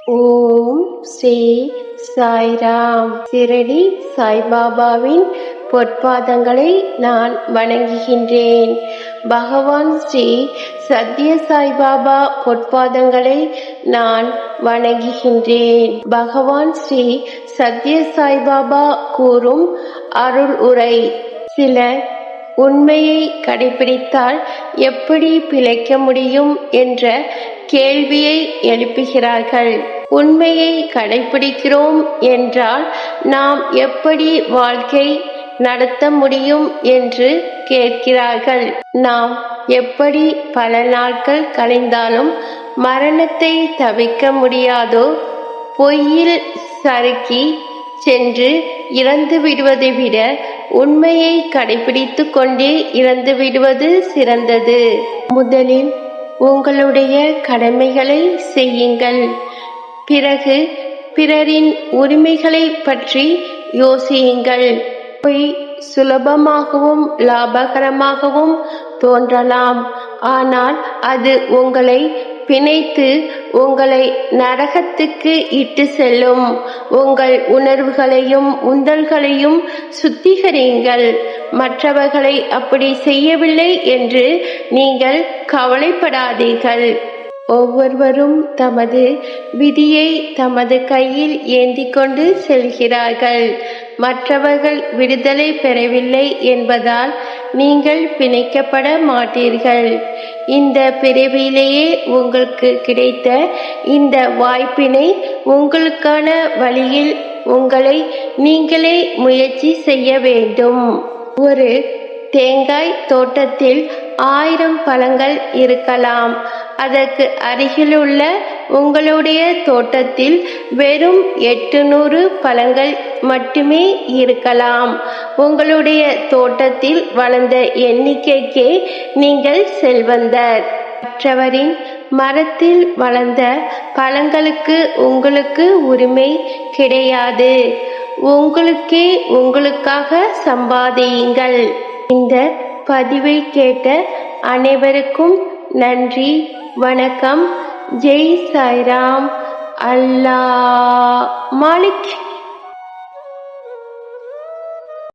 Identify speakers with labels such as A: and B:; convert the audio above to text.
A: ஓம் ஸ்ரீ சாய்ராம். சிரடி சாய்பாபாவின் பொற்பாதங்களை நான் வணங்குகின்றேன். பகவான் ஸ்ரீ சத்ய சாய்பாபா பொற்பாதங்களை நான் வணங்குகின்றேன். பகவான் ஸ்ரீ சத்ய சாய்பாபா கூறும் அருள் உரை. சிலர் உண்மையை கடைபிடித்தால் எப்படி பிழைக்க முடியும் என்ற கேள்வியை எழுப்புகிறார்கள். உண்மையை கடைபிடிக்கிறோம் என்றால் நாம் எப்படி வாழ்க்கை நடத்த முடியும் என்று கேட்கிறார்கள். நாம் எப்படி பல நாட்கள் கழிந்தாலும் மரணத்தை தவிர்க்க முடியாதோ, பொய்யில் சறுக்கி சென்று இறந்து விடுவதை விட உண்மையை கடைபிடித்து கொண்டே இறந்து விடுவது சிறந்தது. முதலில் உங்களுடைய கடமைகளை செய்யுங்கள். பிறகு பிறரின் உரிமைகளை பற்றி யோசியுங்கள். பொய் சுலபமாகவும் லாபகரமாகவும் தோன்றலாம். ஆனால் அது உங்களை பிணைத்து உங்களை நரகத்துக்கு இட்டு செல்லும். உங்கள் உணர்வுகளையும் உந்தல்களையும் சுத்திகரியுங்கள். மற்றவர்களை அப்படி செய்யவில்லை என்று நீங்கள் கவலைப்படாதீர்கள். ஒவ்வொருவரும் தமது விதியை தமது கையில் ஏந்தி கொண்டு செல்கிறார்கள். மற்றவர்கள் விடுதலை பெறவில்லை என்பதால் நீங்கள் பிணைக்கப்பட மாட்டீர்கள். இந்த பிறவியிலேயே உங்களுக்கு கிடைத்த இந்த வாய்ப்பினை உங்களுக்கான வழியில் உங்களை நீங்களே முயற்சி செய்ய வேண்டும். ஒரு தேங்காய் தோட்டத்தில் 1000 பழங்கள் இருக்கலாம். அதற்கு அருகிலுள்ள உங்களுடைய தோட்டத்தில் வெறும் 800 பழங்கள் மட்டுமே இருக்கலாம். உங்களுடைய தோட்டத்தில் வளர்ந்த எண்ணிக்கைக்கே நீங்கள் செல்வந்தர். மற்றவரின் மரத்தில் வளர்ந்த பழங்களுக்கு உங்களுக்கு உரிமை கிடையாது. உங்களுக்கே உங்களுக்காக சம்பாதியுங்கள். இந்த பதிவை கேட்ட அனைவருக்கும் நன்றி, வணக்கம். ஜெய் சாய்ராம். அல்லாஹ் மாலிக்.